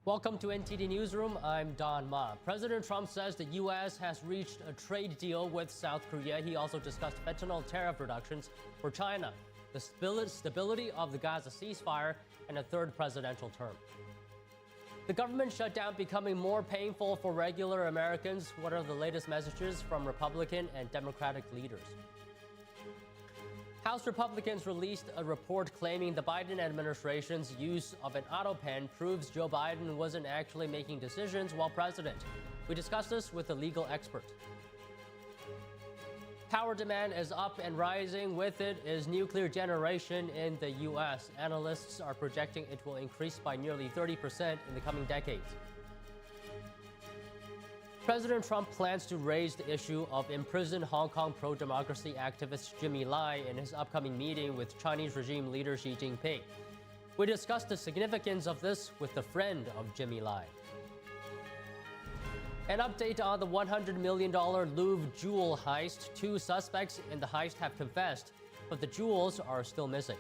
Welcome to NTD Newsroom. I'm Don Ma. President Trump says the U.S. has reached a trade deal with South Korea. He also discussed fentanyl tariff reductions for China, the stability of the Gaza ceasefire, and a third presidential term. The government shutdown becoming more painful for regular Americans. What are the latest messages from Republican and Democratic leaders? House Republicans released a report claiming the Biden administration's use of an autopen proves Joe Biden wasn't actually making decisions while president. We discussed this with a legal expert. Power demand is up and rising. With it is nuclear generation in the U.S. Analysts are projecting it will increase by nearly 30% in the coming decades. President Trump plans to raise the issue of imprisoned Hong Kong pro-democracy activist Jimmy Lai in his upcoming meeting with Chinese regime leader Xi Jinping. We discussed the significance of this with a friend of Jimmy Lai. An update on the $100 million Louvre jewel heist. 2 suspects in the heist have confessed, but the jewels are still missing.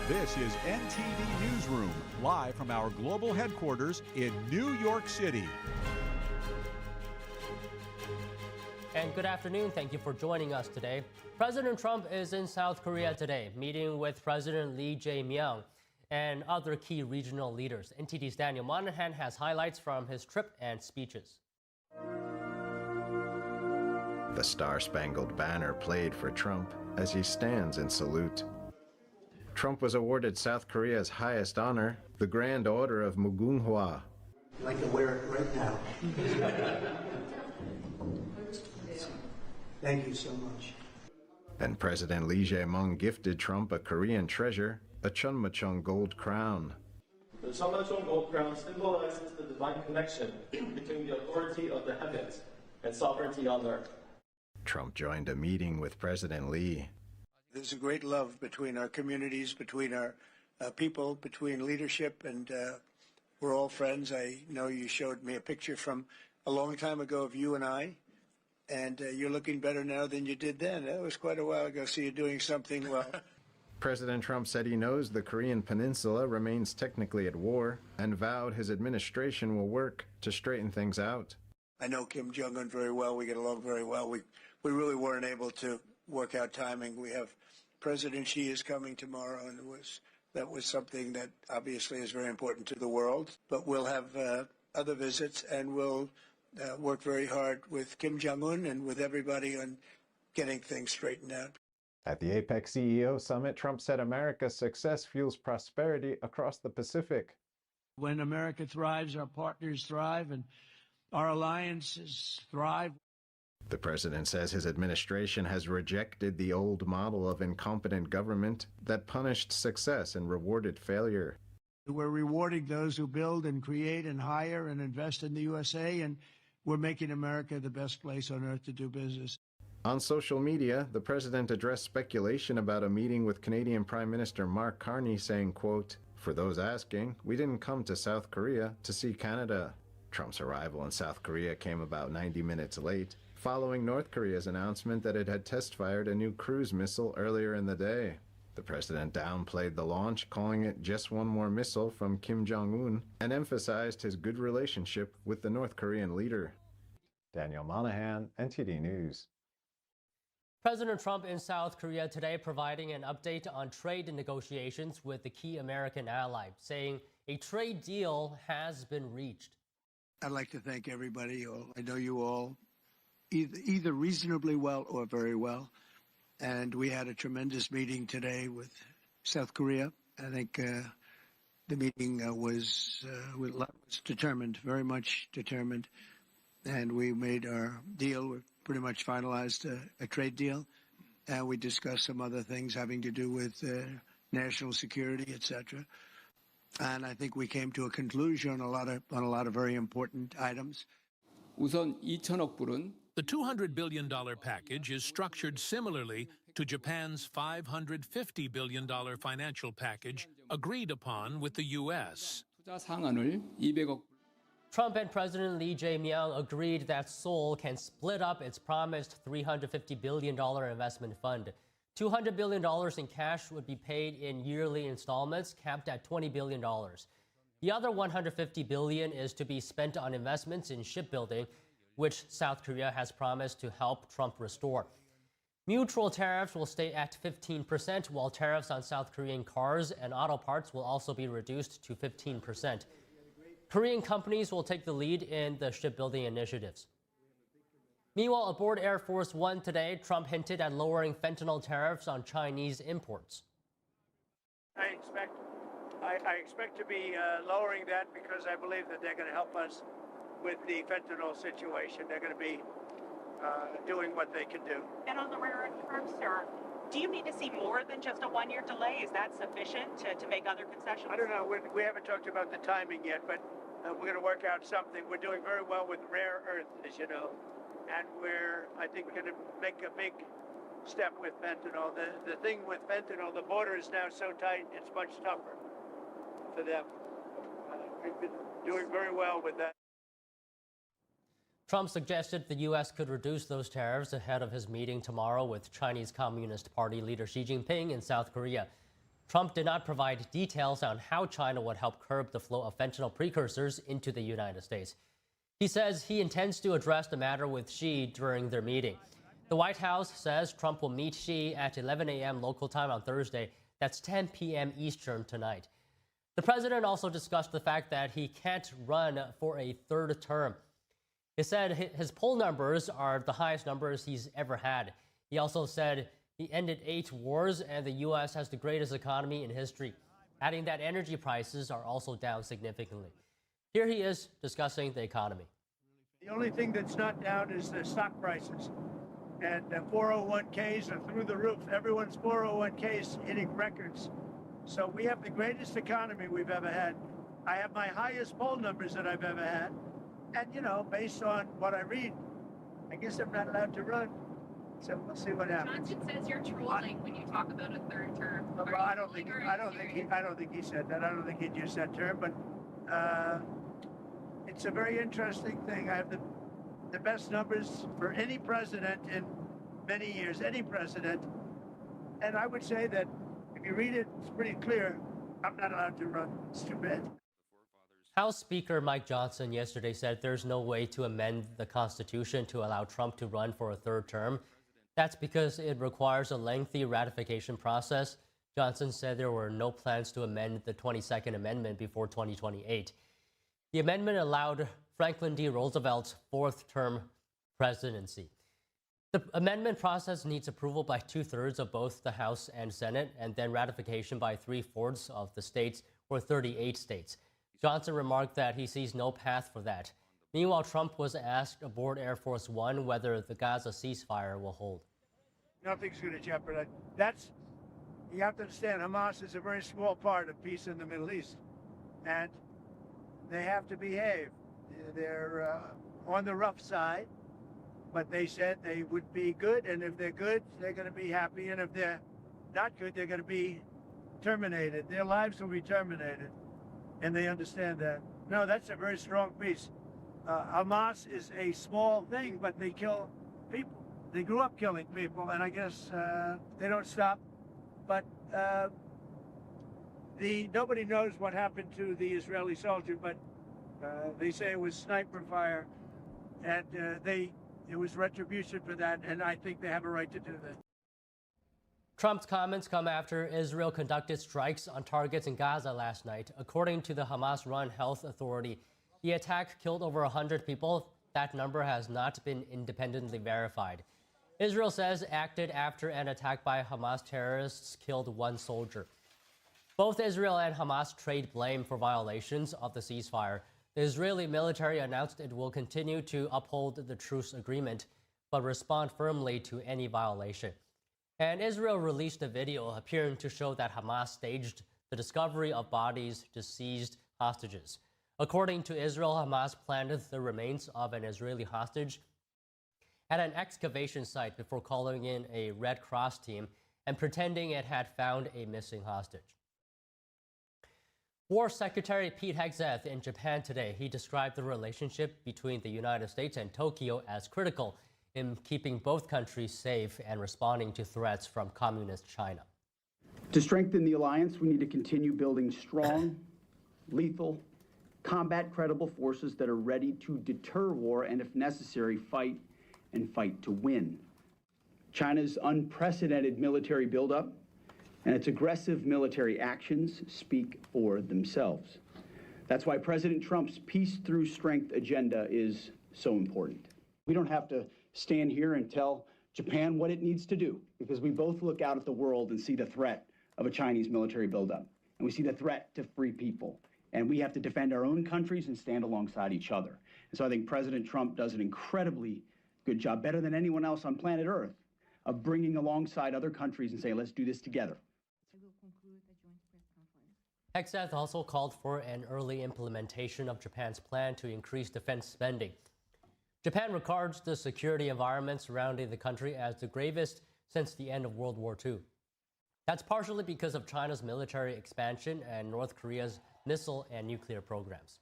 This is NTD Newsroom, live from our global headquarters in New York City. And good afternoon. Thank you for joining us today. President Trump is in South Korea today, meeting with President Lee Jae-myung and other key regional leaders. NTD's Daniel Monahan has highlights from his trip and speeches. The Star-Spangled Banner played for Trump as he stands in salute. Trump was awarded South Korea's highest honor, the Grand Order of Mugunghwa. I can wear it right now. Thank you so much. And President Lee Jae-myung gifted Trump a Korean treasure, a Chunmachung gold crown. The Chunmachung gold crown symbolizes the divine connection between the authority of the heavens and sovereignty on earth. Trump joined a meeting with President Lee. There's a great love between our communities, between our people, between leadership, and we're all friends. I know you showed me a picture from a long time ago of you and I, and you're looking better now than you did then. That was quite a while ago, so you're doing something well. President Trump said he knows the Korean peninsula remains technically at war and vowed his administration will work to straighten things out. I know Kim Jong-un very well. We get along very well. We really weren't able to work out timing. We have President Xi is coming tomorrow, and that was something that obviously is very important to the world. But we'll have other visits, and we'll work very hard with Kim Jong-un and with everybody on getting things straightened out. At the APEC CEO Summit, Trump said America's success fuels prosperity across the Pacific. When America thrives, our partners thrive, and our alliances thrive. The president says his administration has rejected the old model of incompetent government that punished success and rewarded failure. We're rewarding those who build and create and hire and invest in the USA, and we're making America the best place on earth to do business. On social media, the president addressed speculation about a meeting with Canadian Prime Minister Mark Carney, saying, quote, "For those asking, we didn't come to South Korea to see Canada." Trump's arrival in South Korea came about 90 minutes late, following North Korea's announcement that it had test-fired a new cruise missile earlier in the day. The president downplayed the launch, calling it just one more missile from Kim Jong-un, and emphasized his good relationship with the North Korean leader. Daniel Monahan, NTD News. President Trump in South Korea today providing an update on trade negotiations with the key American ally, saying a trade deal has been reached. I'd like to thank everybody. I know you all either reasonably well or very well. And we had a tremendous meeting today with South Korea. I think the meeting was determined, very much determined. And we made our deal. We pretty much finalized a trade deal. And we discussed some other things having to do with national security, etc. And I think we came to a conclusion on a lot of very important items. 우선 2천억 불은 The $200 billion package is structured similarly to Japan's $550 billion financial package agreed upon with the U.S. 투자 상한을 200억 Trump and President Lee Jae-myung agreed that Seoul can split up its promised $350 billion investment fund. $200 billion in cash would be paid in yearly installments, capped at $20 billion. The other $150 billion is to be spent on investments in shipbuilding, which South Korea has promised to help Trump restore. Mutual tariffs will stay at 15%, while tariffs on South Korean cars and auto parts will also be reduced to 15%. Korean companies will take the lead in the shipbuilding initiatives. Meanwhile, aboard Air Force One today, Trump hinted at lowering fentanyl tariffs on Chinese imports. I expect to be lowering that because I believe that they're going to help us with the fentanyl situation. They're going to be doing what they can do. And on the rare earth terms, sir, do you need to see more than just a one-year delay? Is that sufficient to make other concessions? I don't know. We haven't talked about the timing yet, but we're going to work out something. We're doing very well with rare earth, as you know, and I think we're going to make a big step with fentanyl. The thing with fentanyl, the border is now so tight, it's much tougher for them. We've been doing very well with that. Trump suggested the U.S. could reduce those tariffs ahead of his meeting tomorrow with Chinese Communist Party leader Xi Jinping in South Korea. Trump did not provide details on how China would help curb the flow of fentanyl precursors into the United States. He says he intends to address the matter with Xi during their meeting. The White House says Trump will meet Xi at 11 a.m. local time on Thursday. That's 10 p.m. Eastern tonight. The president also discussed the fact that he can't run for a third term. He said his poll numbers are the highest numbers he's ever had. He also said he ended 8 wars and the U.S. has the greatest economy in history, adding that energy prices are also down significantly. Here he is discussing the economy. The only thing that's not down is the stock prices. And 401ks are through the roof. Everyone's 401ks hitting records. So we have the greatest economy we've ever had. I have my highest poll numbers that I've ever had. And, you know, based on what I read, I guess I'm not allowed to run. So we'll see what happens. Johnson says you're trolling when you talk about a third term. Well, I don't think he said that. I don't think he used that term, but it's a very interesting thing. I have the best numbers for any president in many years, any president. And I would say that if you read it, it's pretty clear. I'm not allowed to run. It's too bad. House Speaker Mike Johnson yesterday said there's no way to amend the Constitution to allow Trump to run for a third term. That's because it requires a lengthy ratification process. Johnson said there were no plans to amend the 22nd Amendment before 2028. The amendment allowed Franklin D. Roosevelt's fourth-term presidency. The amendment process needs approval by 2/3 of both the House and Senate, and then ratification by 3/4 of the states, or 38 states. Johnson remarked that he sees no path for that. Meanwhile, Trump was asked aboard Air Force One whether the Gaza ceasefire will hold. Nothing's going to jeopardize. You have to understand, Hamas is a very small part of peace in the Middle East. And they have to behave. They're on the rough side, but they said they would be good, and if they're good, they're going to be happy, and if they're not good, they're going to be terminated. Their lives will be terminated, and they understand that. No, that's a very strong piece. Hamas is a small thing, but they kill people. They grew up killing people, and I guess they don't stop. But nobody knows what happened to the Israeli soldier, but they say it was sniper fire, and it was retribution for that, and I think they have a right to do that. Trump's comments come after Israel conducted strikes on targets in Gaza last night. According to the Hamas-run health authority, the attack killed over 100 people. That number has not been independently verified. Israel says acted after an attack by Hamas terrorists killed 1 soldier. Both Israel and Hamas trade blame for violations of the ceasefire. The Israeli military announced it will continue to uphold the truce agreement, but respond firmly to any violation. And Israel released a video appearing to show that Hamas staged the discovery of bodies to seized hostages. According to Israel, Hamas planted the remains of an Israeli hostage at an excavation site before calling in a Red Cross team and pretending it had found a missing hostage. War Secretary Pete Hegseth in Japan today. He described the relationship between the United States and Tokyo as critical in keeping both countries safe and responding to threats from communist China. To strengthen the alliance, we need to continue building strong, lethal, combat-credible forces that are ready to deter war and, if necessary, fight to win. China's unprecedented military buildup and its aggressive military actions speak for themselves. That's why President Trump's peace through strength agenda is so important. We don't have to stand here and tell Japan what it needs to do, because we both look out at the world and see the threat of a Chinese military buildup, and we see the threat to free people. And we have to defend our own countries and stand alongside each other. And so I think President Trump does an incredibly good job, better than anyone else on planet Earth, of bringing alongside other countries and saying, let's do this together. Hegseth also called for an early implementation of Japan's plan to increase defense spending. Japan regards the security environment surrounding the country as the gravest since the end of World War II. That's partially because of China's military expansion and North Korea's missile and nuclear programs.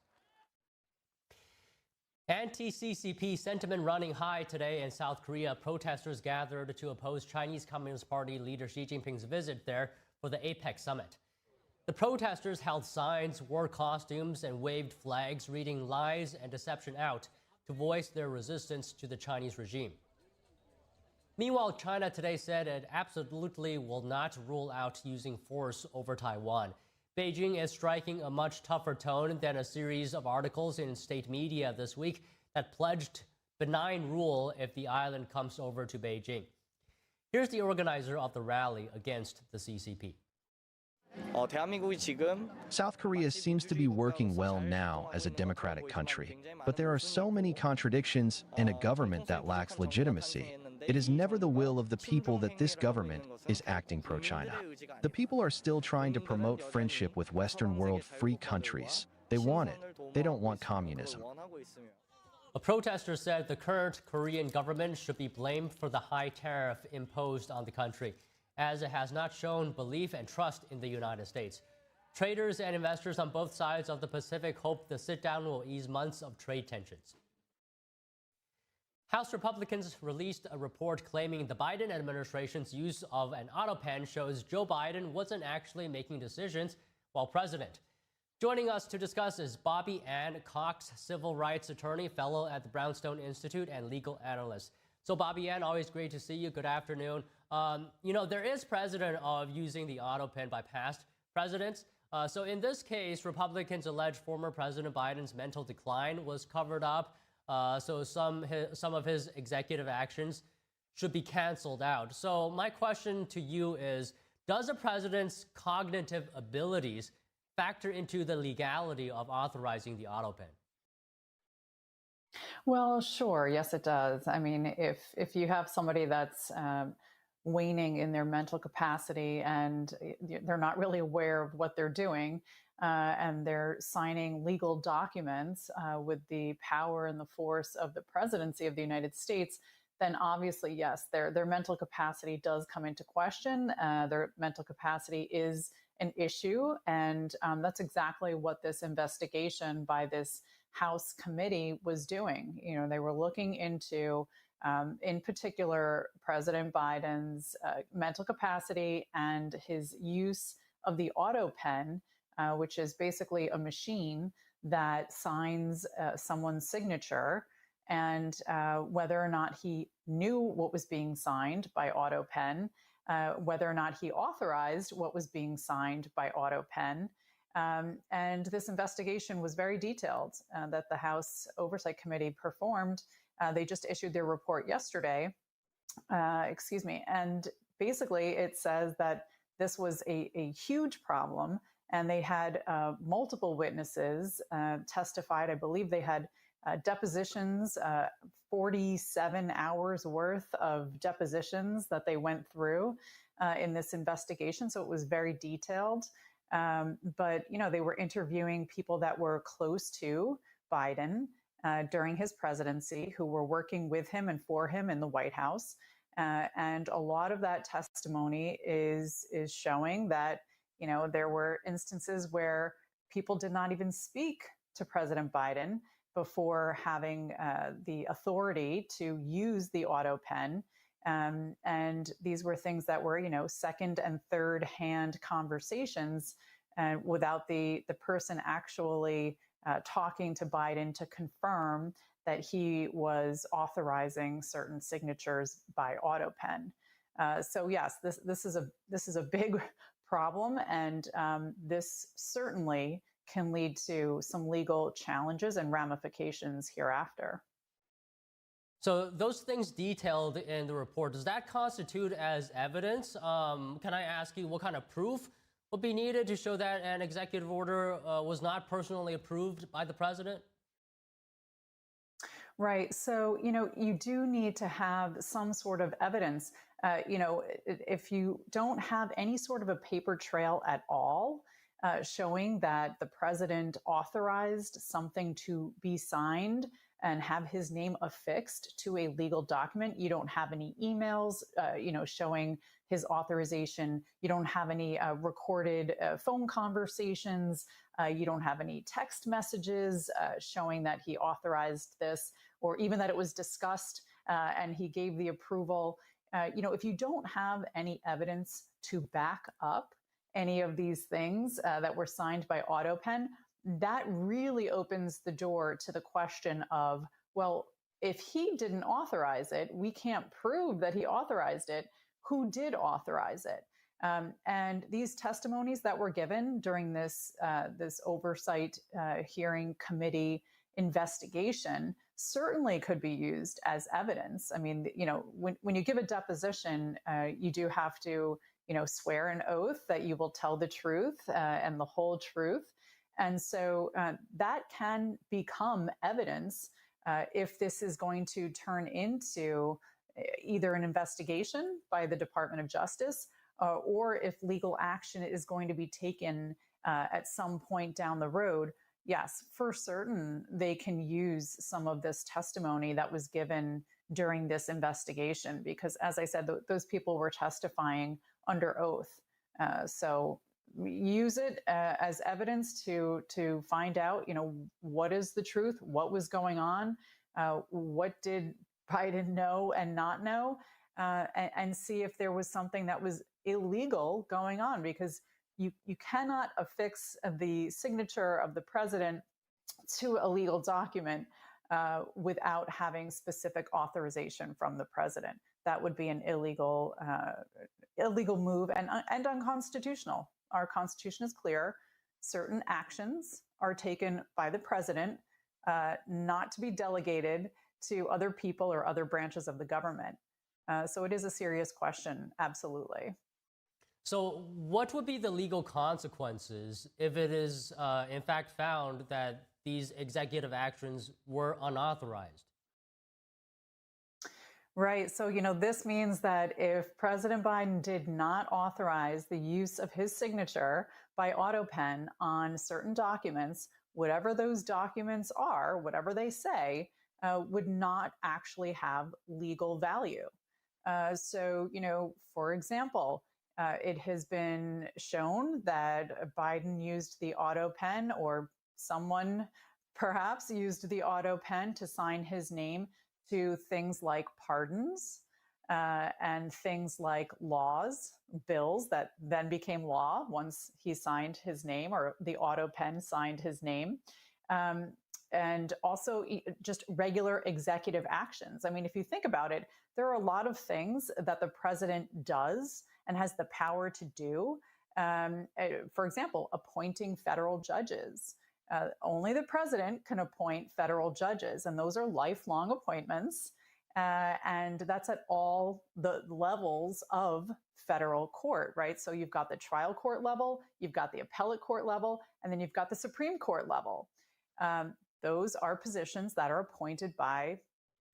Anti-CCP sentiment running high today in South Korea. Protesters gathered to oppose Chinese Communist Party leader Xi Jinping's visit there for the APEC summit. The protesters held signs, wore costumes, and waved flags reading "Lies and Deception Out" to voice their resistance to the Chinese regime. Meanwhile, China today said it absolutely will not rule out using force over Taiwan. Beijing is striking a much tougher tone than a series of articles in state media this week that pledged benign rule if the island comes over to Beijing. Here's the organizer of the rally against the CCP. South Korea seems to be working well now as a democratic country, but there are so many contradictions in a government that lacks legitimacy. It is never the will of the people that this government is acting pro-China. The people are still trying to promote friendship with Western world free countries. They want it. They don't want communism. A protester said the current Korean government should be blamed for the high tariff imposed on the country, as it has not shown belief and trust in the United States. Traders and investors on both sides of the Pacific hope the sit-down will ease months of trade tensions. House Republicans released a report claiming the Biden administration's use of an autopen shows Joe Biden wasn't actually making decisions while president. Joining us to discuss is Bobby Ann Cox, civil rights attorney, fellow at the Brownstone Institute, and legal analyst. So Bobby Ann, always great to see you. Good afternoon. There is precedent of using the autopen by past presidents. So in this case, Republicans allege former President Biden's mental decline was covered up. So some of his executive actions should be canceled out. So my question to you is, does a president's cognitive abilities factor into the legality of authorizing the autopen? Well, sure. Yes, it does. I mean, if you have somebody that's waning in their mental capacity and they're not really aware of what they're doing, and they're signing legal documents with the power and the force of the presidency of the United States, then obviously, yes, their mental capacity does come into question. Their mental capacity is an issue, and that's exactly what this investigation by this House committee was doing. They were looking into, in particular, President Biden's mental capacity and his use of the autopen, which is basically a machine that signs someone's signature, and whether or not he knew what was being signed by autopen, whether or not he authorized what was being signed by autopen. And this investigation was very detailed that the House Oversight Committee performed. They just issued their report yesterday, and basically it says that this was a huge problem. And they had multiple witnesses testified. I believe they had depositions, 47 hours worth of depositions that they went through in this investigation. So it was very detailed. But, they were interviewing people that were close to Biden during his presidency, who were working with him and for him in the White House. And a lot of that testimony is showing that there were instances where people did not even speak to President Biden before having the authority to use the autopen. And these were things that were, second and third hand conversations without the person actually talking to Biden to confirm that he was authorizing certain signatures by autopen. So yes, this is a big problem, and this certainly can lead to some legal challenges and ramifications hereafter. So those things detailed in the report, does that constitute as evidence? Can I ask you what kind of proof would be needed to show that an executive order was not personally approved by the president? Right. So, you do need to have some sort of evidence. If you don't have any sort of a paper trail at all, showing that the president authorized something to be signed and have his name affixed to a legal document, you don't have any emails, showing his authorization. You don't have any recorded phone conversations. You don't have any text messages showing that he authorized this, or even that it was discussed and he gave the approval. If you don't have any evidence to back up any of these things that were signed by autopen, that really opens the door to the question of, well, if he didn't authorize it, we can't prove that he authorized it. Who did authorize it? And these testimonies that were given during this oversight hearing committee investigation certainly could be used as evidence. I mean, when you give a deposition, you do have to, swear an oath that you will tell the truth and the whole truth. And so that can become evidence if this is going to turn into either an investigation by the Department of Justice or if legal action is going to be taken at some point down the road. Yes, for certain, they can use some of this testimony that was given during this investigation because, as I said, those people were testifying under oath. So use it as evidence to find out, what is the truth, what was going on, what did Biden know and not know, and see if there was something that was illegal going on, because you cannot affix the signature of the president to a legal document without having specific authorization from the president. That would be an illegal move and unconstitutional. Our Constitution is clear. Certain actions are taken by the president, not to be delegated to other people or other branches of the government. So it is a serious question, absolutely. So what would be the legal consequences if it is, in fact, found that these executive actions were unauthorized? Right. So, this means that if President Biden did not authorize the use of his signature by autopen on certain documents, whatever those documents are, whatever they say, would not actually have legal value. So, for example, it has been shown that Biden used the autopen, or someone perhaps used the autopen to sign his name to things like pardons and things like laws, bills that then became law once he signed his name, or the autopen signed his name. And also just regular executive actions. I mean, if you think about it, there are a lot of things that the president does and has the power to do. For example, appointing federal judges. Only the president can appoint federal judges, and those are lifelong appointments. And that's at all the levels of federal court, right? So you've got the trial court level, you've got the appellate court level, and then you've got the Supreme Court level. Those are positions that are appointed by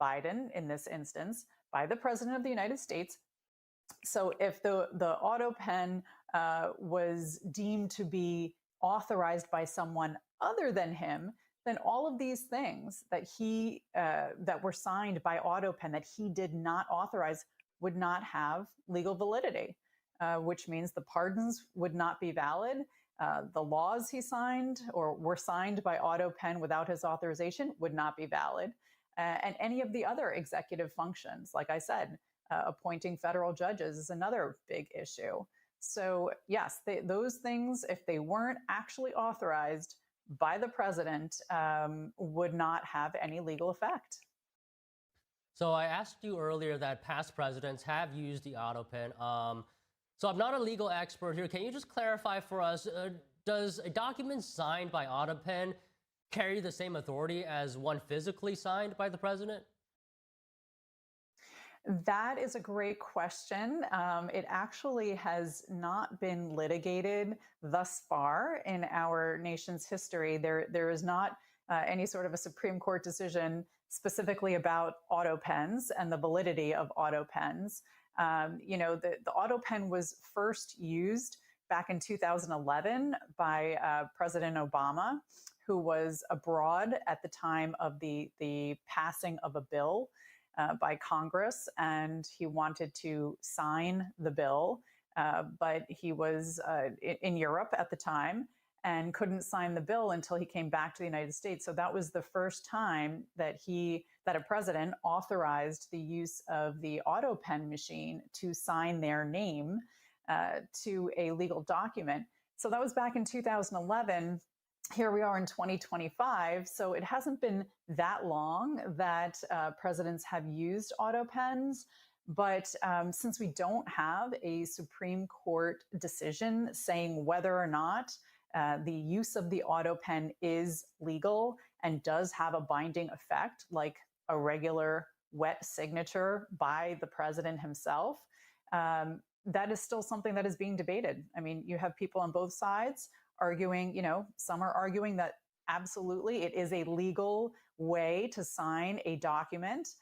Biden, in this instance, by the President of the United States. So if the autopen was deemed to be authorized by someone other than him, then all of these things that that were signed by autopen that he did not authorize would not have legal validity, which means the pardons would not be valid. the laws he signed or were signed by autopen without his authorization would not be valid. And any of the other executive functions, like I said, appointing federal judges is another big issue. So yes, those things, if they weren't actually authorized by the president, would not have any legal effect. So I asked you earlier that past presidents have used the autopen. So I'm not a legal expert here. Can you just clarify for us, does a document signed by autopen carry the same authority as one physically signed by the president? That is a great question. It actually has not been litigated thus far in our nation's history. There is not any sort of a Supreme Court decision specifically about autopens and the validity of autopens. The autopen was first used back in 2011 by President Obama, who was abroad at the time of the passing of a bill by Congress, and he wanted to sign the bill, but he was in Europe at the time and couldn't sign the bill until he came back to the United States. So that was the first time that a president authorized the use of the autopen machine to sign their name to a legal document. So that was back in 2011. Here we are in 2025, so it hasn't been that long that presidents have used autopens. But since we don't have a Supreme Court decision saying whether or not the use of the autopen is legal and does have a binding effect, like a regular wet signature by the president himself, that is still something that is being debated. I mean, you have people on both sides arguing, some are arguing that absolutely it is a legal way to sign a document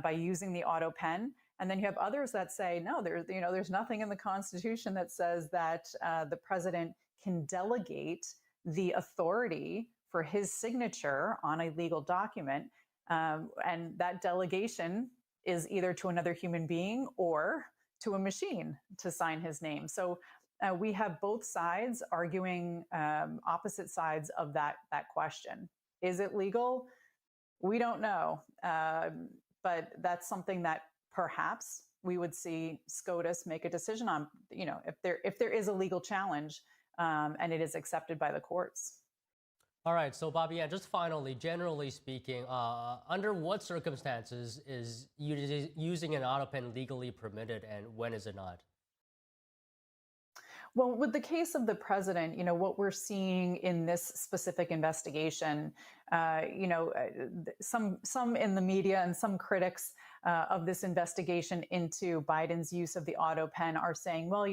by using the autopen. And then you have others that say, no, there's nothing in the Constitution that says that the president can delegate the authority for his signature on a legal document. And that delegation is either to another human being or to a machine to sign his name. So we have both sides arguing opposite sides of that question. Is it legal? We don't know. But that's something that perhaps we would see SCOTUS make a decision on, if there is a legal challenge and it is accepted by the courts. All right, so Bobby, just finally, generally speaking, under what circumstances is using an autopen legally permitted and when is it not? Well, with the case of the president, what we're seeing in this specific investigation, some in the media and some critics of this investigation into Biden's use of the autopen are saying, well,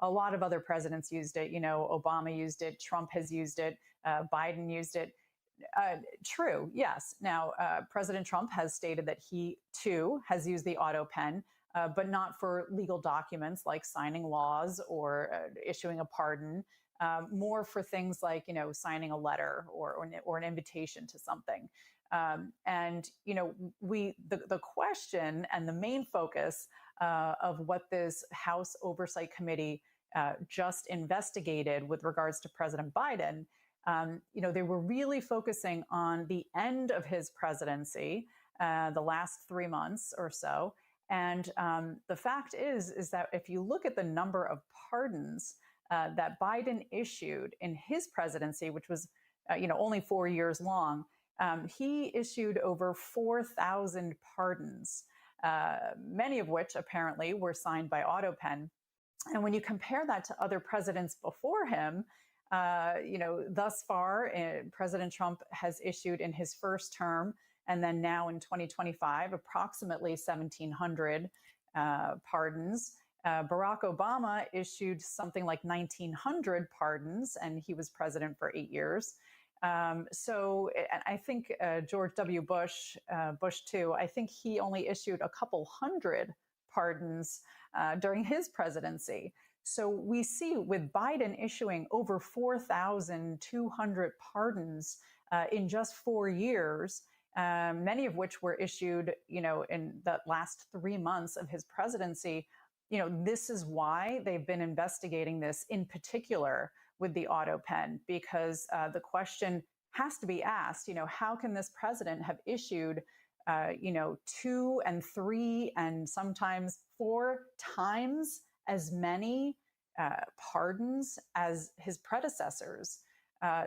a lot of other presidents used it. Obama used it, Trump has used it, Biden used it. True, yes. Now, President Trump has stated that he, too, has used the autopen, but not for legal documents like signing laws or issuing a pardon, more for things like, signing a letter or an invitation to something. The question and the main focus of what this House Oversight Committee just investigated with regards to President Biden, they were really focusing on the end of his presidency, the last 3 months or so. And the fact is that if you look at the number of pardons that Biden issued in his presidency, which was, only 4 years long, he issued over 4,000 pardons, many of which apparently were signed by autopen. And when you compare that to other presidents before him, thus far, President Trump has issued in his first term, and then now in 2025, approximately 1,700 pardons. Barack Obama issued something like 1,900 pardons, and he was president for 8 years. So I think George W. Bush, Bush too, I think he only issued a couple hundred pardons during his presidency. So we see with Biden issuing over 4,200 pardons in just 4 years, many of which were issued, in the last 3 months of his presidency. This is why they've been investigating this in particular with the autopen, because the question has to be asked, how can this president have issued 2 and 3 and sometimes 4 times as many pardons as his predecessors?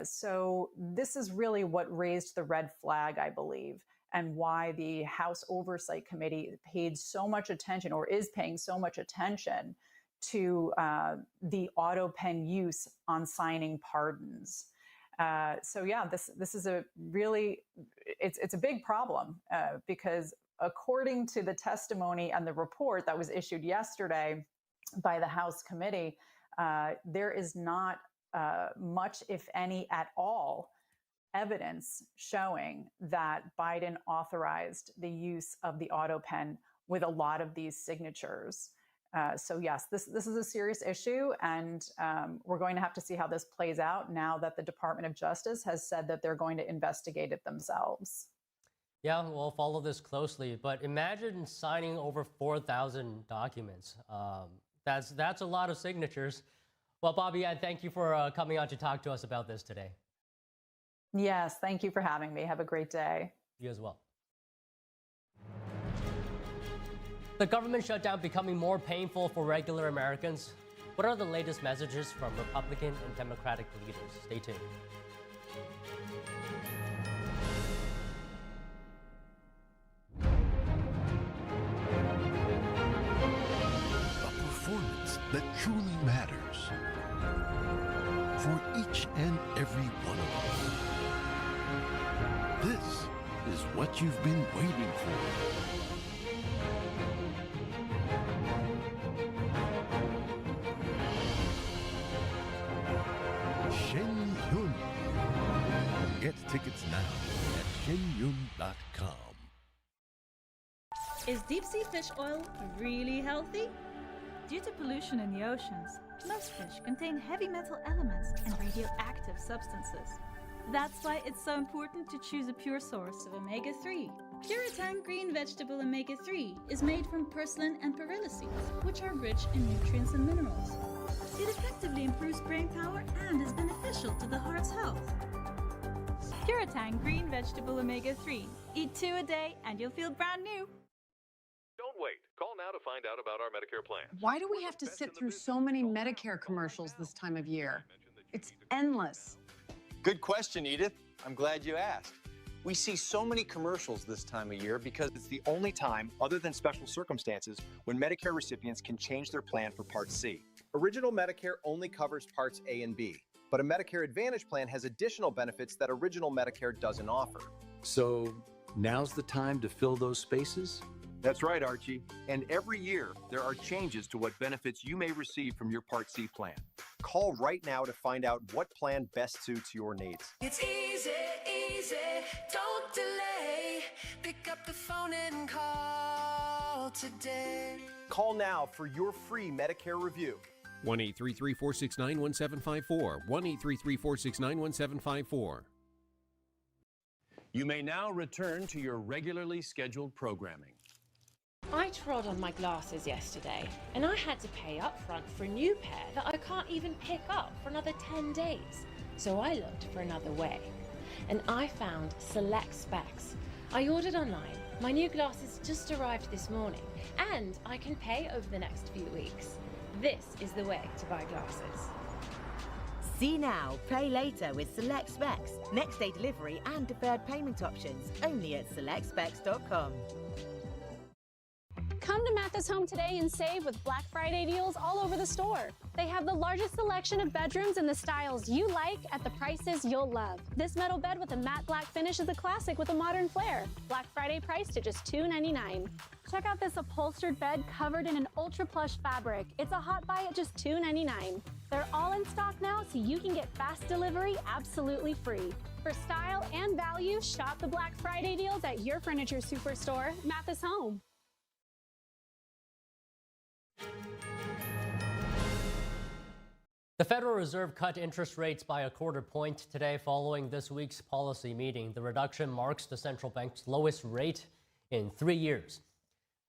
So this is really what raised the red flag, I believe, and why the House Oversight Committee paid so much attention, or is paying so much attention, to the autopen use on signing pardons. So yeah, this is a really, it's a big problem because according to the testimony and the report that was issued yesterday by the House committee, there is not much, if any at all, evidence showing that Biden authorized the use of the autopen with a lot of these signatures. So yes, this is a serious issue, and we're going to have to see how this plays out now that the Department of Justice has said that they're going to investigate it themselves. Yeah, we'll follow this closely, but imagine signing over 4,000 documents. That's a lot of signatures. Well, Bobby, Ann, thank you for coming on to talk to us about this today. Yes, thank you for having me. Have a great day. You as well. The government shutdown becoming more painful for regular Americans. What are the latest messages from Republican and Democratic leaders? Stay tuned. A performance that truly matters for each and every one of us. This is what you've been waiting for. Get tickets now at shenyun.com. Is deep sea fish oil really healthy? Due to pollution in the oceans, most fish contain heavy metal elements and radioactive substances. That's why it's so important to choose a pure source of omega-3. Puritan Green Vegetable Omega-3 is made from purslane and perilla seeds, which are rich in nutrients and minerals. It effectively improves brain power and is beneficial to the heart's health. Puritan Green Vegetable Omega-3. Eat 2 a day and you'll feel brand new. Don't wait. Call now to find out about our Medicare plan. Why do we have to sit through so many Medicare commercials this time of year? It's endless. Good question, Edith. I'm glad you asked. We see so many commercials this time of year because it's the only time, other than special circumstances, when Medicare recipients can change their plan for Part C. Original Medicare only covers Parts A and B, but a Medicare Advantage plan has additional benefits that Original Medicare doesn't offer. So now's the time to fill those spaces? That's right, Archie. And every year, there are changes to what benefits you may receive from your Part C plan. Call right now to find out what plan best suits your needs. It's easy, easy, don't delay. Pick up the phone and call today. Call now for your free Medicare review. 1-833-469-1754. 1-833-469-1754. You may now return to your regularly scheduled programming. I trod on my glasses yesterday, and I had to pay up front for a new pair that I can't even pick up for another 10 days. So I looked for another way, and I found Select Specs. I ordered online. My new glasses just arrived this morning, and I can pay over the next few weeks. This is the way to buy glasses. See now, pay later with Select Specs. Next day delivery and deferred payment options. Only at selectspecs.com. Come to Mathis Home today and save with Black Friday deals all over the store. They have the largest selection of bedrooms in the styles you like at the prices you'll love. This metal bed with a matte black finish is a classic with a modern flair. Black Friday priced at just $2.99. Check out this upholstered bed covered in an ultra plush fabric. It's a hot buy at just $2.99. They're all in stock now, so you can get fast delivery absolutely free. For style and value, shop the Black Friday deals at your furniture superstore, Mathis Home. The Federal Reserve cut interest rates by 1/4 point today following this week's policy meeting. The reduction marks the central bank's lowest rate in 3 years.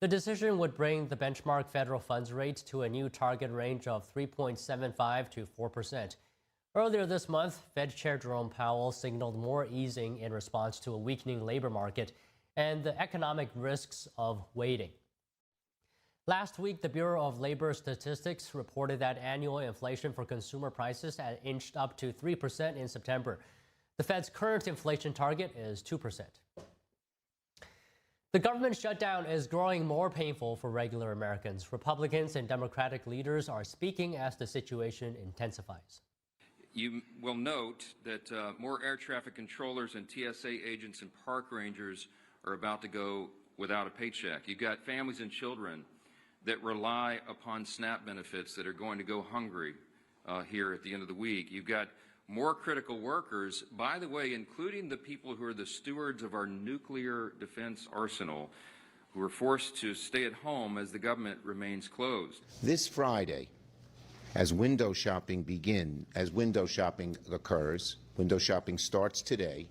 The decision would bring the benchmark federal funds rate to a new target range of 3.75 to 4%, Earlier this month, Fed Chair Jerome Powell signaled more easing in response to a weakening labor market and the economic risks of waiting. Last week, the Bureau of Labor Statistics reported that annual inflation for consumer prices had inched up to 3% in September. The Fed's current inflation target is 2%. The government shutdown is growing more painful for regular Americans. Republicans and Democratic leaders are speaking as the situation intensifies. You will note that more air traffic controllers and TSA agents and park rangers are about to go without a paycheck. You've got families and children that rely upon SNAP benefits that are going to go hungry here at the end of the week. You've got more critical workers, by the way, including the people who are the stewards of our nuclear defense arsenal, who are forced to stay at home as the government remains closed. This Friday, as window shopping occurs, window shopping starts today,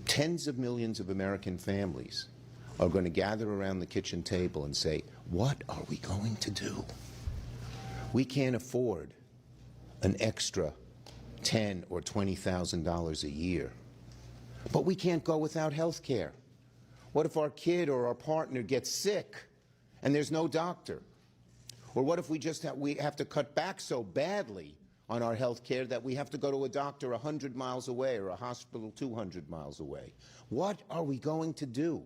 tens of millions of American families are going to gather around the kitchen table and say, what are we going to do? We can't afford an extra $10,000 or $20,000 a year. But we can't go without health care. What if our kid or our partner gets sick and there's no doctor? Or what if we have to cut back so badly on our health care that we have to go to a doctor 100 miles away or a hospital 200 miles away? What are we going to do?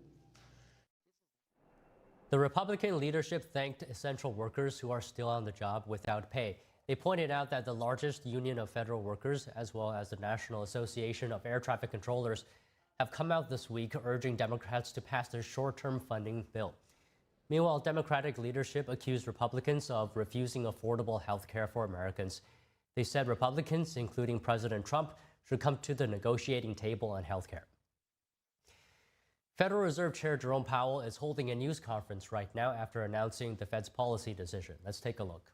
The Republican leadership thanked essential workers who are still on the job without pay. They pointed out that the largest union of federal workers, as well as the National Association of Air Traffic Controllers, have come out this week urging Democrats to pass their short-term funding bill. Meanwhile, Democratic leadership accused Republicans of refusing affordable health care for Americans. They said Republicans, including President Trump, should come to the negotiating table on health care. Federal Reserve Chair Jerome Powell is holding a news conference right now after announcing the Fed's policy decision. Let's take a look.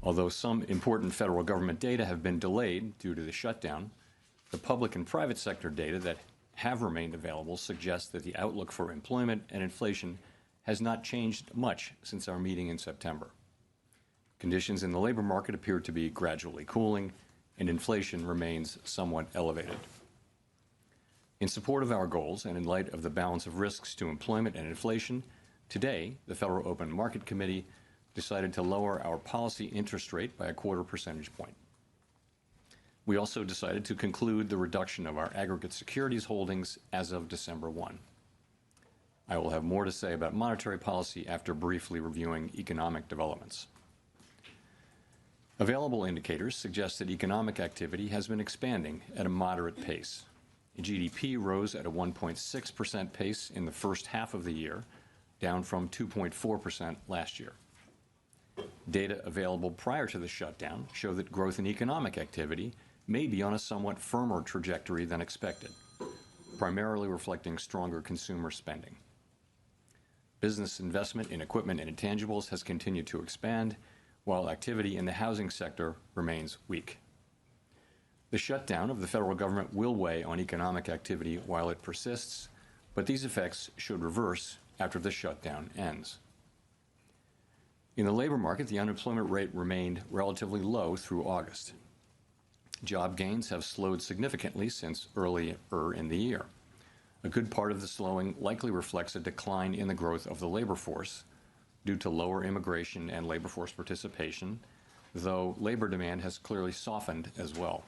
Although some important federal government data have been delayed due to the shutdown, the public and private sector data that have remained available suggests that the outlook for employment and inflation has not changed much since our meeting in September. Conditions in the labor market appear to be gradually cooling, and inflation remains somewhat elevated. In support of our goals and in light of the balance of risks to employment and inflation, today the Federal Open Market Committee decided to lower our policy interest rate by 1/4 percentage point. We also decided to conclude the reduction of our aggregate securities holdings as of December 1. I will have more to say about monetary policy after briefly reviewing economic developments. Available indicators suggest that economic activity has been expanding at a moderate pace. GDP rose at a 1.6% pace in the first half of the year, down from 2.4% last year. Data available prior to the shutdown show that growth in economic activity may be on a somewhat firmer trajectory than expected, primarily reflecting stronger consumer spending. Business investment in equipment and intangibles has continued to expand, while activity in the housing sector remains weak. The shutdown of the federal government will weigh on economic activity while it persists, but these effects should reverse after the shutdown ends. In the labor market, the unemployment rate remained relatively low through August. Job gains have slowed significantly since earlier in the year. A good part of the slowing likely reflects a decline in the growth of the labor force due to lower immigration and labor force participation, though labor demand has clearly softened as well.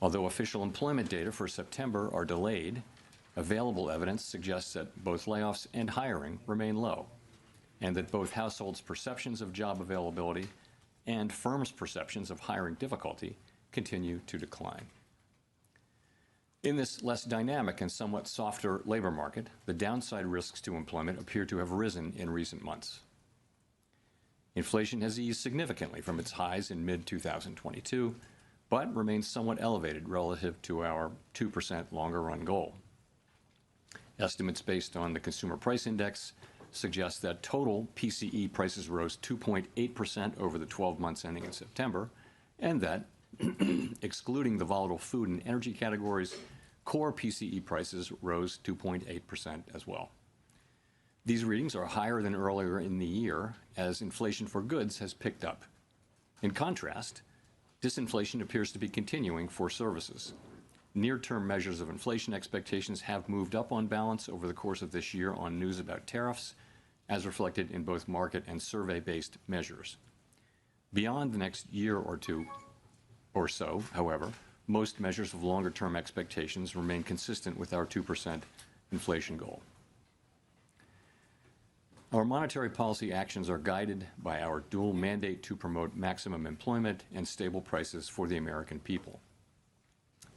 Although official employment data for September are delayed, available evidence suggests that both layoffs and hiring remain low, and that both households' perceptions of job availability and firms' perceptions of hiring difficulty continue to decline. In this less dynamic and somewhat softer labor market, the downside risks to employment appear to have risen in recent months. Inflation has eased significantly from its highs in mid-2022, but remains somewhat elevated relative to our 2% longer-run goal. Estimates based on the Consumer Price Index suggest that total PCE prices rose 2.8% over the 12 months ending in September, and that, excluding the volatile food and energy categories, core PCE prices rose 2.8% as well. These readings are higher than earlier in the year as inflation for goods has picked up. In contrast, disinflation appears to be continuing for services. Near-term measures of inflation expectations have moved up on balance over the course of this year on news about tariffs, as reflected in both market and survey-based measures. Beyond the next year or two or so, however, most measures of longer-term expectations remain consistent with our 2% inflation goal. Our monetary policy actions are guided by our dual mandate to promote maximum employment and stable prices for the American people.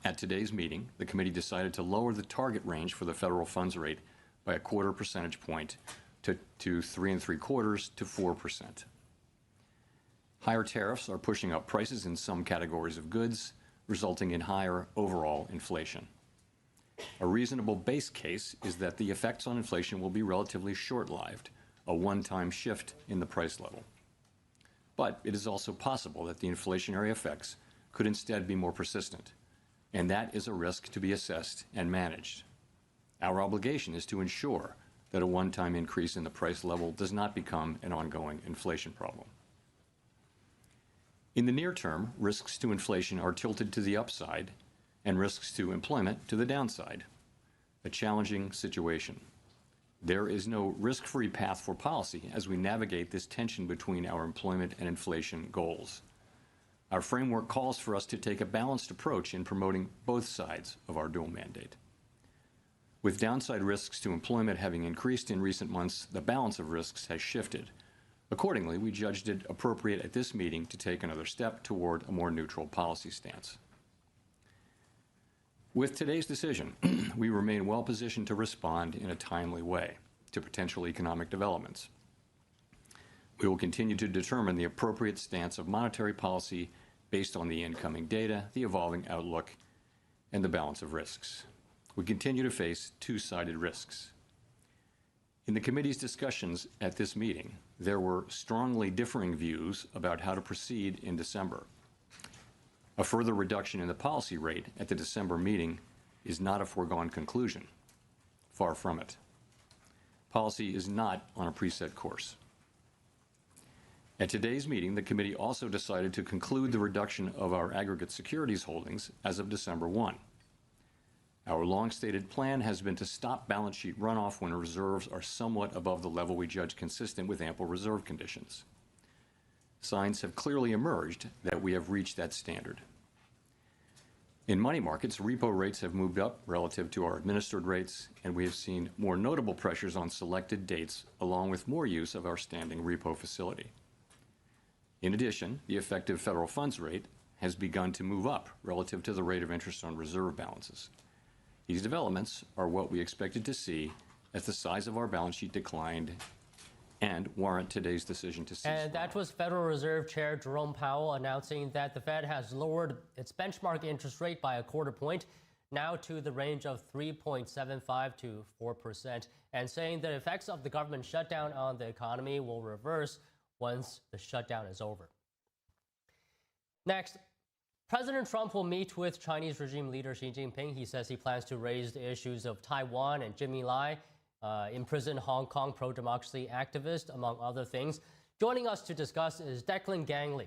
At today's meeting, the committee decided to lower the target range for the federal funds rate by a quarter percentage point to 3 3/4 to 4%. Higher tariffs are pushing up prices in some categories of goods, resulting in higher overall inflation. A reasonable base case is that the effects on inflation will be relatively short-lived, a one-time shift in the price level. But it is also possible that the inflationary effects could instead be more persistent, and that is a risk to be assessed and managed. Our obligation is to ensure that a one-time increase in the price level does not become an ongoing inflation problem. In the near term, risks to inflation are tilted to the upside and risks to employment to the downside, a challenging situation. There is no risk-free path for policy as we navigate this tension between our employment and inflation goals. Our framework calls for us to take a balanced approach in promoting both sides of our dual mandate. With downside risks to employment having increased in recent months, the balance of risks has shifted. Accordingly, we judged it appropriate at this meeting to take another step toward a more neutral policy stance. With today's decision, we remain well positioned to respond in a timely way to potential economic developments. We will continue to determine the appropriate stance of monetary policy based on the incoming data, the evolving outlook, and the balance of risks. We continue to face two-sided risks. In the committee's discussions at this meeting, there were strongly differing views about how to proceed in December. A further reduction in the policy rate at the December meeting is not a foregone conclusion. Far from it. Policy is not on a preset course. At today's meeting, the committee also decided to conclude the reduction of our aggregate securities holdings as of December 1. Our long-stated plan has been to stop balance sheet runoff when reserves are somewhat above the level we judge consistent with ample reserve conditions. Signs have clearly emerged that we have reached that standard. In money markets, repo rates have moved up relative to our administered rates, and we have seen more notable pressures on selected dates, along with more use of our standing repo facility. In addition, the effective federal funds rate has begun to move up relative to the rate of interest on reserve balances. These developments are what we expected to see as the size of our balance sheet declined and warrant today's decision to cease. And that was Federal Reserve Chair Jerome Powell announcing that the Fed has lowered its benchmark interest rate by a quarter point, now to the range of 3.75 to 4%, and saying the effects of the government shutdown on the economy will reverse once the shutdown is over. Next, President Trump will meet with Chinese regime leader Xi Jinping. He says he plans to raise the issues of Taiwan and Jimmy Lai, imprisoned Hong Kong pro-democracy activist, among other things. Joining us to discuss is Declan Gangley,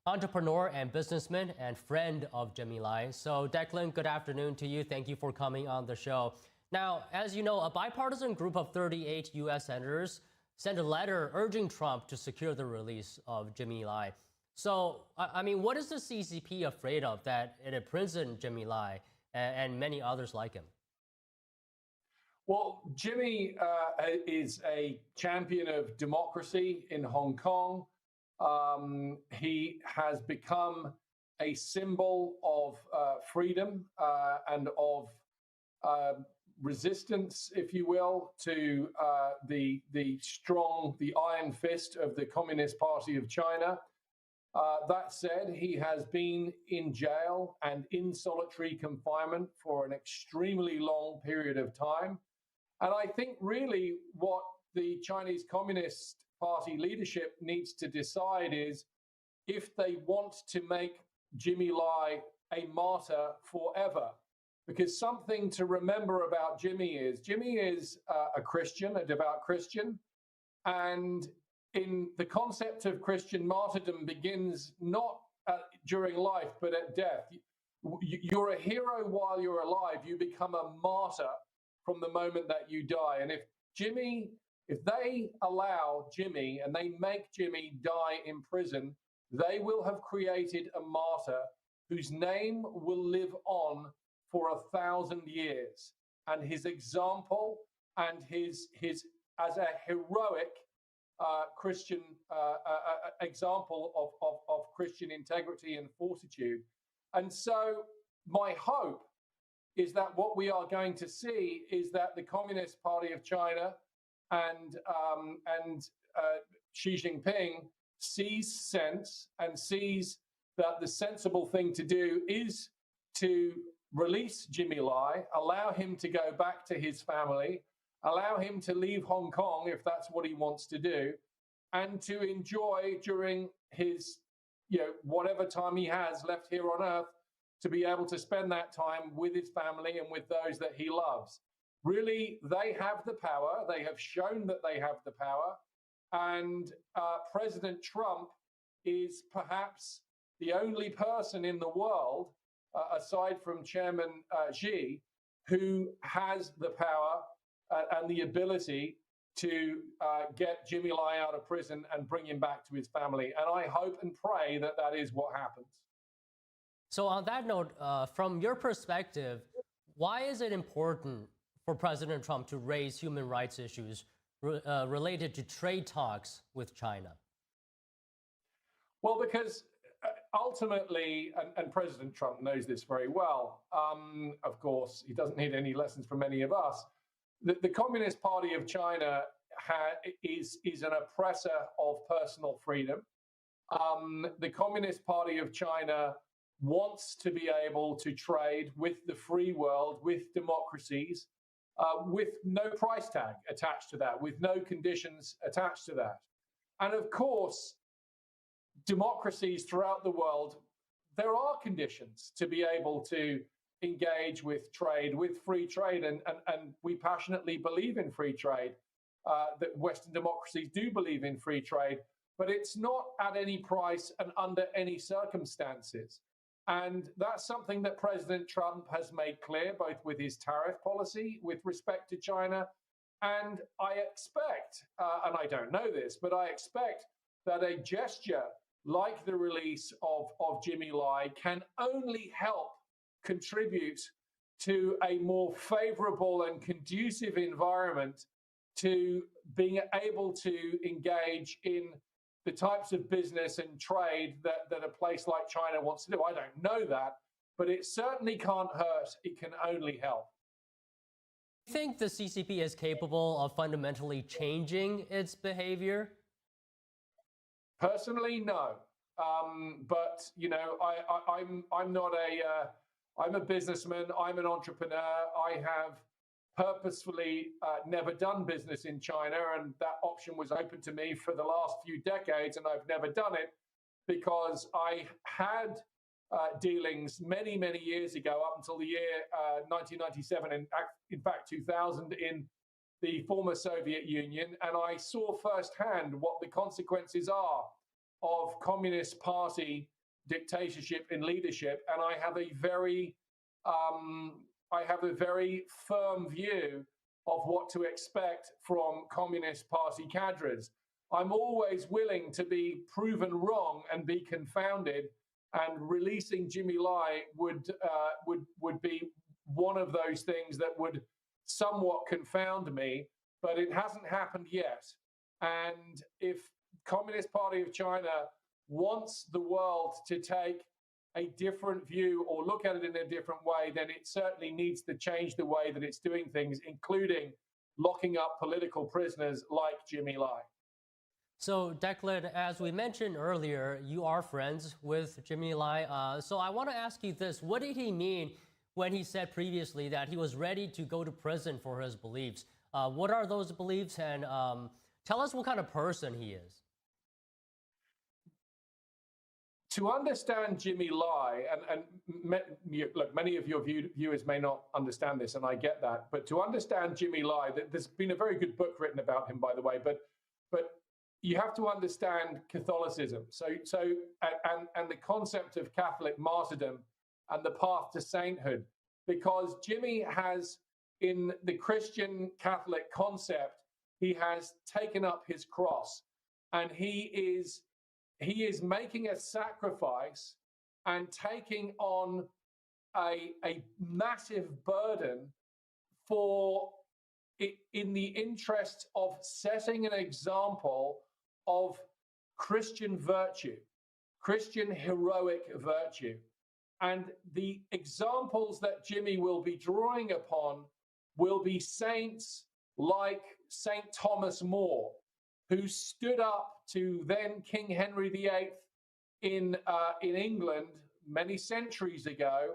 entrepreneur and businessman and friend of Jimmy Lai. So Declan, good afternoon to you. Thank you for coming on the show. Now, as you know, a bipartisan group of 38 U.S. senators sent a letter urging Trump to secure the release of Jimmy Lai. So, I mean, what is the CCP afraid of that it imprisoned Jimmy Lai and many others like him? Well, Jimmy is a champion of democracy in Hong Kong. He has become a symbol of freedom and of resistance, if you will, to the iron fist of the Communist Party of China. That said, he has been in jail and in solitary confinement for an extremely long period of time. And I think really what the Chinese Communist Party leadership needs to decide is if they want to make Jimmy Lai a martyr forever. Because something to remember about Jimmy is a Christian, a devout Christian, and in the concept of Christian martyrdom begins not during life, but at death. You're a hero while you're alive. You become a martyr from the moment that you die. And if they allow Jimmy and they make Jimmy die in prison, they will have created a martyr whose name will live on for 1,000 years. And his example and his as a heroic Christian example of Christian integrity and fortitude. And so my hope is that what we are going to see is that the Communist Party of China and Xi Jinping sees sense and sees that the sensible thing to do is to release Jimmy Lai, allow him to go back to his family, allow him to leave Hong Kong if that's what he wants to do, and to enjoy during his, whatever time he has left here on earth, to be able to spend that time with his family and with those that he loves. Really, they have the power. They have shown that they have the power. And President Trump is perhaps the only person in the world, aside from Chairman Xi, who has the power and the ability to get Jimmy Lai out of prison and bring him back to his family. And I hope and pray that that is what happens. So on that note, from your perspective, why is it important for President Trump to raise human rights issues related to trade talks with China? Well, because ultimately, and President Trump knows this very well, of course, he doesn't need any lessons from any of us. The Communist Party of China is an oppressor of personal freedom. The Communist Party of China wants to be able to trade with the free world, with democracies, with no price tag attached to that, with no conditions attached to that. And of course, democracies throughout the world, there are conditions to be able to engage with trade, with free trade, and we passionately believe in free trade. That Western democracies do believe in free trade, but it's not at any price and under any circumstances. And that's something that President Trump has made clear, both with his tariff policy with respect to China. And I expect, and I don't know this, but I expect that a gesture like the release of Jimmy Lai can only help contribute to a more favorable and conducive environment to being able to engage in the types of business and trade that a place like China wants to do. I don't know that, but it certainly can't hurt. It can only help. Do you think the CCP is capable of fundamentally changing its behavior? Personally, no. But I'm not I'm a businessman. I'm an entrepreneur. I have purposefully never done business in China, and that option was open to me for the last few decades, and I've never done it because I had dealings many, many years ago, up until the year 1997, and in fact 2000, in the former Soviet Union, and I saw firsthand what the consequences are of Communist Party dictatorship and leadership, and I have a very firm view of what to expect from Communist Party cadres. I'm always willing to be proven wrong and be confounded, and releasing Jimmy Lai would be one of those things that would somewhat confound me, but it hasn't happened yet. And if Communist Party of China wants the world to take a different view or look at it in a different way, then it certainly needs to change the way that it's doing things, including locking up political prisoners like Jimmy Lai. So, Declan, as we mentioned earlier, you are friends with Jimmy Lai. So I want to ask you this. What did he mean when he said previously that he was ready to go to prison for his beliefs? What are those beliefs? And tell us what kind of person he is. To understand Jimmy Lai, and look, many of your viewers may not understand this, and I get that, but to understand Jimmy Lai, there's been a very good book written about him, by the way, but you have to understand Catholicism. And the concept of Catholic martyrdom and the path to sainthood, because Jimmy has, in the Christian Catholic concept, he has taken up his cross, and he is making a sacrifice and taking on a massive burden for it, in the interest of setting an example of Christian virtue, Christian heroic virtue. And the examples that Jimmy will be drawing upon will be saints like St. Thomas More, who stood up to then King Henry VIII in England many centuries ago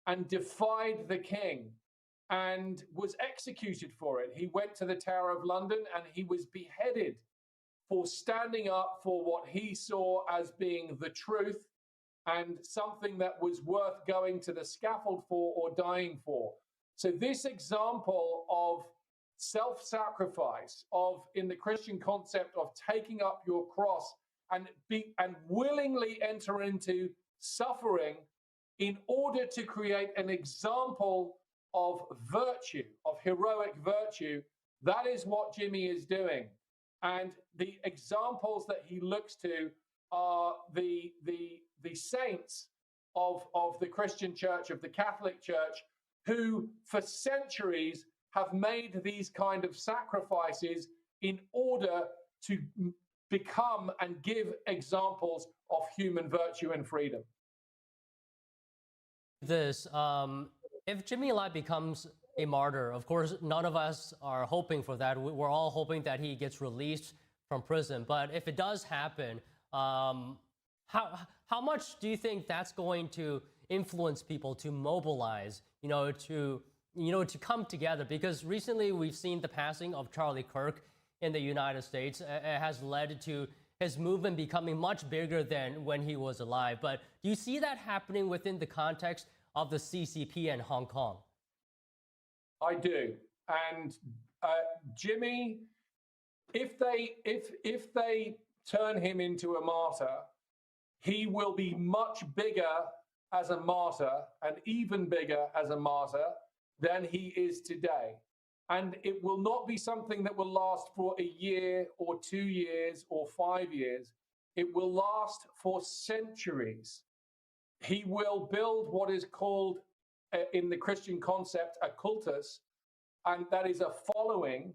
and defied the king and was executed for it. He went to the Tower of London and he was beheaded for standing up for what he saw as being the truth and something that was worth going to the scaffold for or dying for. So this example of self-sacrifice, of in the Christian concept of taking up your cross and willingly enter into suffering in order to create an example of virtue, of heroic virtue, that is what Jimmy is doing. And the examples that he looks to are the saints of the Christian church, of the Catholic church, who for centuries have made these kind of sacrifices in order to become and give examples of human virtue and freedom. If Jimmy Lai becomes a martyr, of course, none of us are hoping for that. We're all hoping that he gets released from prison. But if it does happen, how much do you think that's going to influence people to mobilize, to come together? Because recently we've seen the passing of Charlie Kirk in the United States. It has led to his movement becoming much bigger than when he was alive. But do you see that happening within the context of the CCP and Hong Kong? I do. And Jimmy, if they turn him into a martyr, he will be much bigger as a martyr and even bigger as a martyr than he is today. And it will not be something that will last for a year or 2 years or 5 years. It will last for centuries. He will build what is called, in the Christian concept, a cultus, and that is a following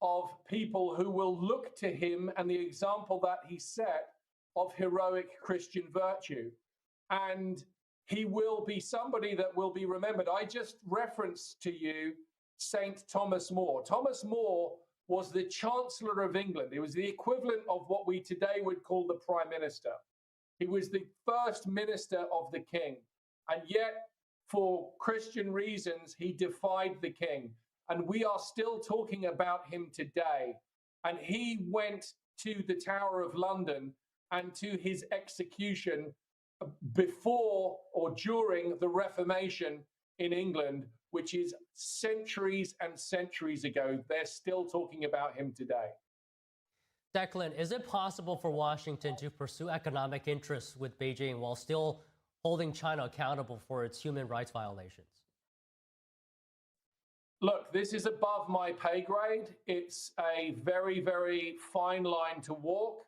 of people who will look to him and the example that he set of heroic Christian virtue. And he will be somebody that will be remembered. I just referenced to you St. Thomas More. Thomas More was the Chancellor of England. He was the equivalent of what we today would call the Prime Minister. He was the first minister of the king. And yet, for Christian reasons, he defied the king. And we are still talking about him today. And he went to the Tower of London and to his execution before or during the Reformation in England, which is centuries and centuries ago. They're still talking about him today. Declan, is it possible for Washington to pursue economic interests with Beijing while still holding China accountable for its human rights violations? Look, this is above my pay grade. It's a very, very fine line to walk.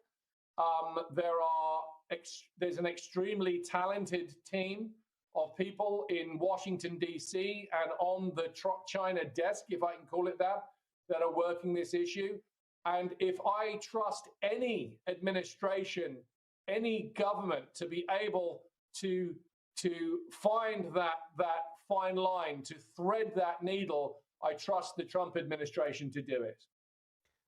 There's an extremely talented team of people in Washington, D.C. and on the China desk, if I can call it that are working this issue. And if I trust any administration, any government to be able to find that fine line, to thread that needle, I trust the Trump administration to do it.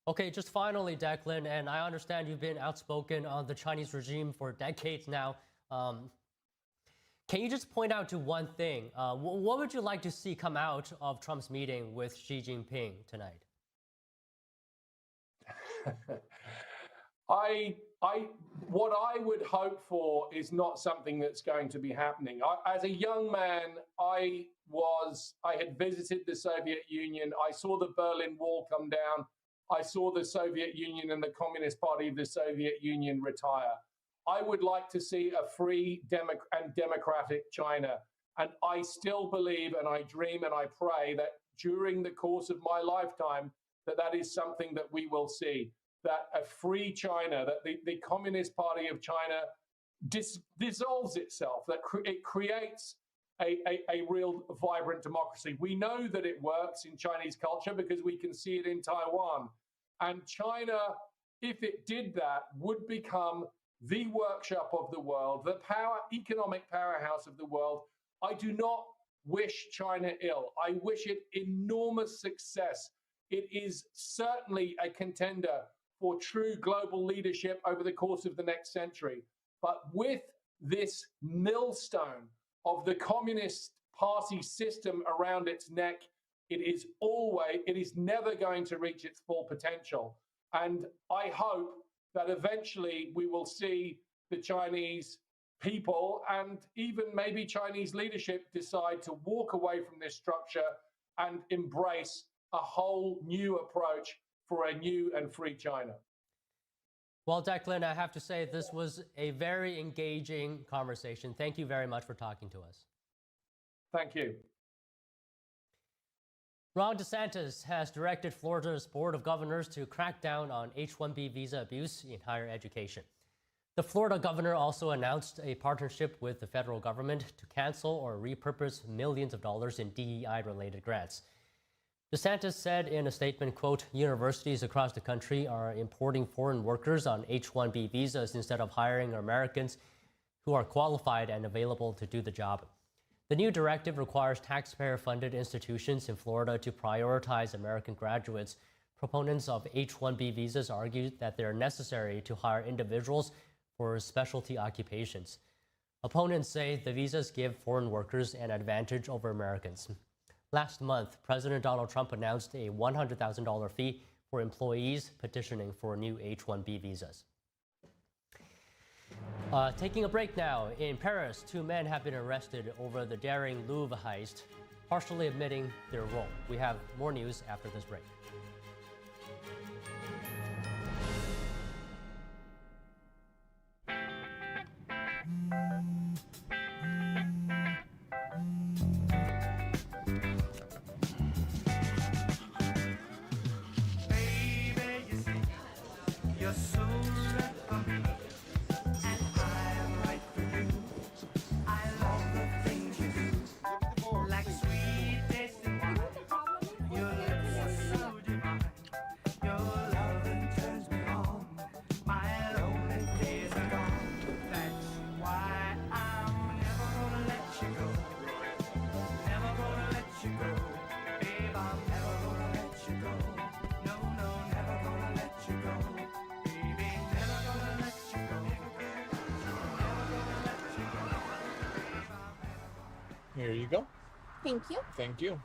Okay, just finally, Declan, and I understand you've been outspoken on the Chinese regime for decades now. Can you just point out to one thing? What would you like to see come out of Trump's meeting with Xi Jinping tonight? What I would hope for is not something that's going to be happening. As a young man, I had visited the Soviet Union. I saw the Berlin Wall come down. I saw the Soviet Union and the Communist Party of the Soviet Union retire. I would like to see a free and democratic China. And I still believe and I dream and I pray that during the course of my lifetime, that is something that we will see, that a free China, that the Communist Party of China dissolves itself, that it creates a real vibrant democracy. We know that it works in Chinese culture because we can see it in Taiwan. And China, if it did that, would become the workshop of the world, the economic powerhouse of the world. I do not wish China ill. I wish it enormous success. It is certainly a contender for true global leadership over the course of the next century. But with this millstone of the Communist Party system around its neck, it is never going to reach its full potential. And I hope that eventually we will see the Chinese people and even maybe Chinese leadership decide to walk away from this structure and embrace a whole new approach for a new and free China. Well, Declan, I have to say this was a very engaging conversation. Thank you very much for talking to us. Thank you. Ron DeSantis has directed Florida's Board of Governors to crack down on H-1B visa abuse in higher education. The Florida governor also announced a partnership with the federal government to cancel or repurpose millions of dollars in DEI-related grants. DeSantis said in a statement, quote, universities across the country are importing foreign workers on H-1B visas instead of hiring Americans who are qualified and available to do the job. The new directive requires taxpayer-funded institutions in Florida to prioritize American graduates. Proponents of H-1B visas argued that they are necessary to hire individuals for specialty occupations. Opponents say the visas give foreign workers an advantage over Americans. Last month, President Donald Trump announced a $100,000 fee for employees petitioning for new H-1B visas. Taking a break now, in Paris, 2 men have been arrested over the daring Louvre heist, partially admitting their role. We have more news after this break. Here you go. Thank you. Thank you.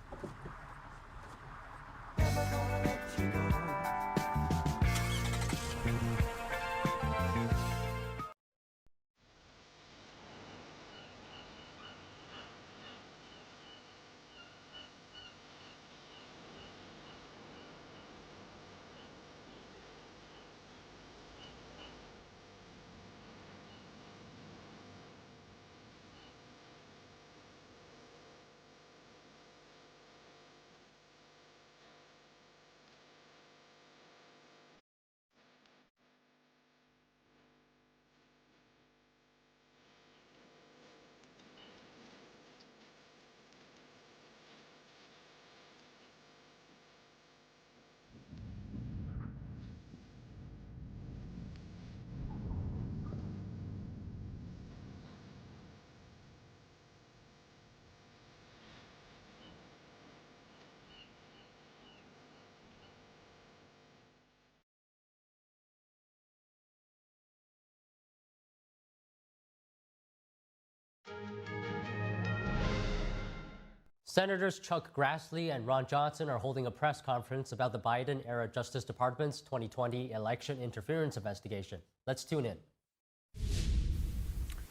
Senators Chuck Grassley and Ron Johnson are holding a press conference about the Biden-era Justice Department's 2020 election interference investigation. Let's tune in.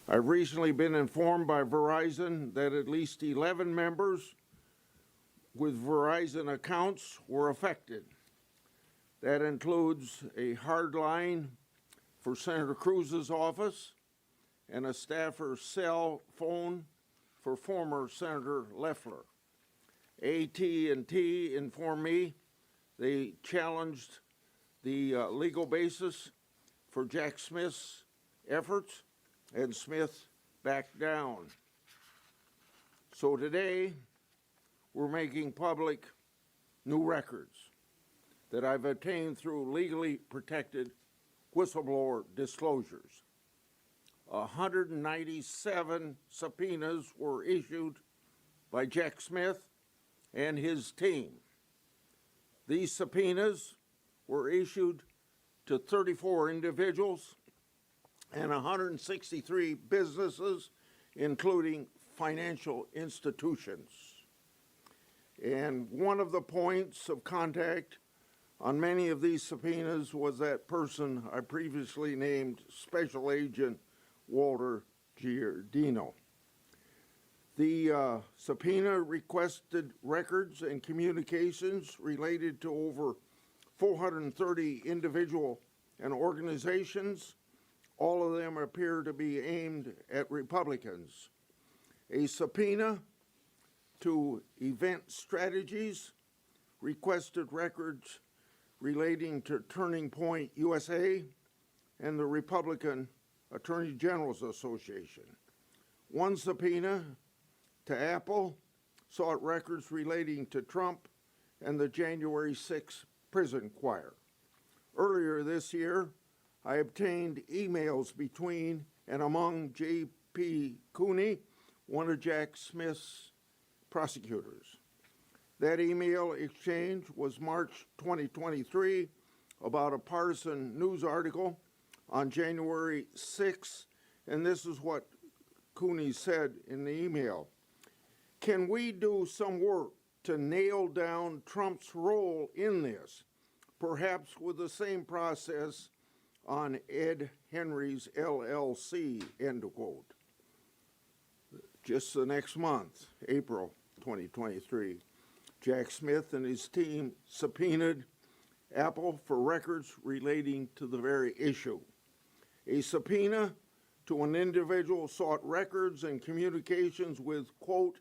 I've recently been informed by Verizon that at least 11 members with Verizon accounts were affected. That includes a hard line for Senator Cruz's office and a staffer cell phone for former Senator Loeffler. AT&T informed me they challenged the legal basis for Jack Smith's efforts, and Smith backed down. So today, we're making public new records that I've obtained through legally protected whistleblower disclosures. 197 subpoenas were issued by Jack Smith and his team. These subpoenas were issued to 34 individuals and 163 businesses, including financial institutions. And one of the points of contact on many of these subpoenas was that person I previously named Special Agent Walter Giardino. The subpoena requested records and communications related to over 430 individual and organizations. All of them appear to be aimed at Republicans. A subpoena to Event Strategies requested records relating to Turning Point USA and the Republican Attorney General's Association. One subpoena to Apple sought records relating to Trump and the January 6th prison choir. Earlier this year, I obtained emails between and among J.P. Cooney, one of Jack Smith's prosecutors. That email exchange was March 2023 about a partisan news article on January 6th, and this is what Cooney said in the email. Can we do some work to nail down Trump's role in this, perhaps with the same process on Ed Henry's LLC, end quote. Just the next month, April 2023, Jack Smith and his team subpoenaed Apple for records relating to the very issue. A subpoena to an individual sought records and communications with, quote,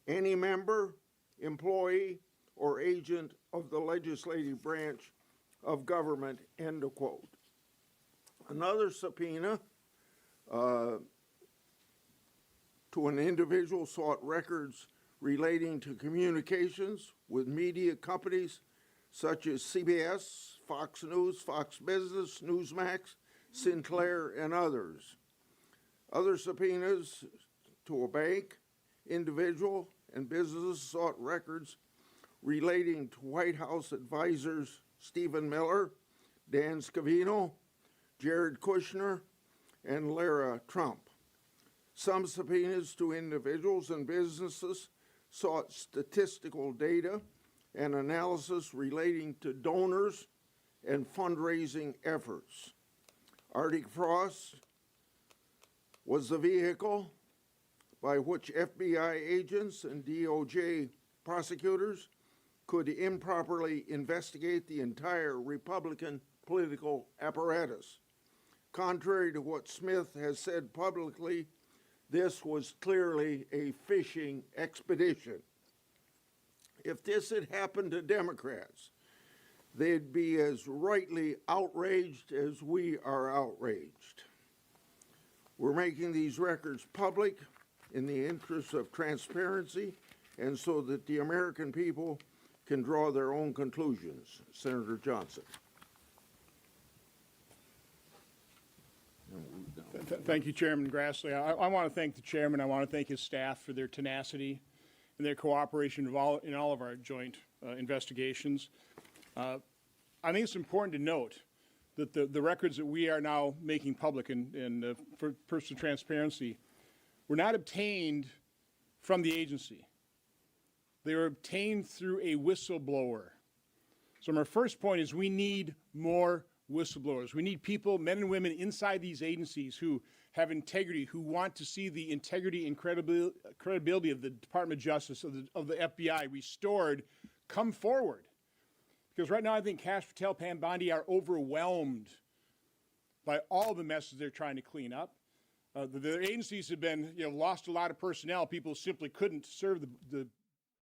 any member, employee, or agent of the legislative branch of government, end of quote. Another subpoena to an individual sought records relating to communications with media companies such as CBS, Fox News, Fox Business, Newsmax, Sinclair, and others. Other subpoenas to a bank, individual, and businesses sought records relating to White House advisors Stephen Miller, Dan Scavino, Jared Kushner, and Lara Trump. Some subpoenas to individuals and businesses sought statistical data and analysis relating to donors and fundraising efforts. Arctic Frost was the vehicle by which FBI agents and DOJ prosecutors could improperly investigate the entire Republican political apparatus. Contrary to what Smith has said publicly, this was clearly a fishing expedition. If this had happened to Democrats, they'd be as rightly outraged as we are outraged. We're making these records public in the interest of transparency and so that the American people can draw their own conclusions. Senator Johnson. Thank you, Chairman Grassley. I want to thank the chairman. I want to thank his staff for their tenacity and their cooperation in all of our joint investigations. I think it's important to note that the records that we are now making public and for personal transparency were not obtained from the agency. They were obtained through a whistleblower. So my first point is we need more whistleblowers. We need people, men and women inside these agencies who have integrity, who want to see the integrity and credibility of the Department of Justice, of the FBI restored, come forward. Because right now I think Kash Patel, Pam Bondi are overwhelmed by all the messes they're trying to clean up. The agencies have been, lost a lot of personnel. People simply couldn't serve the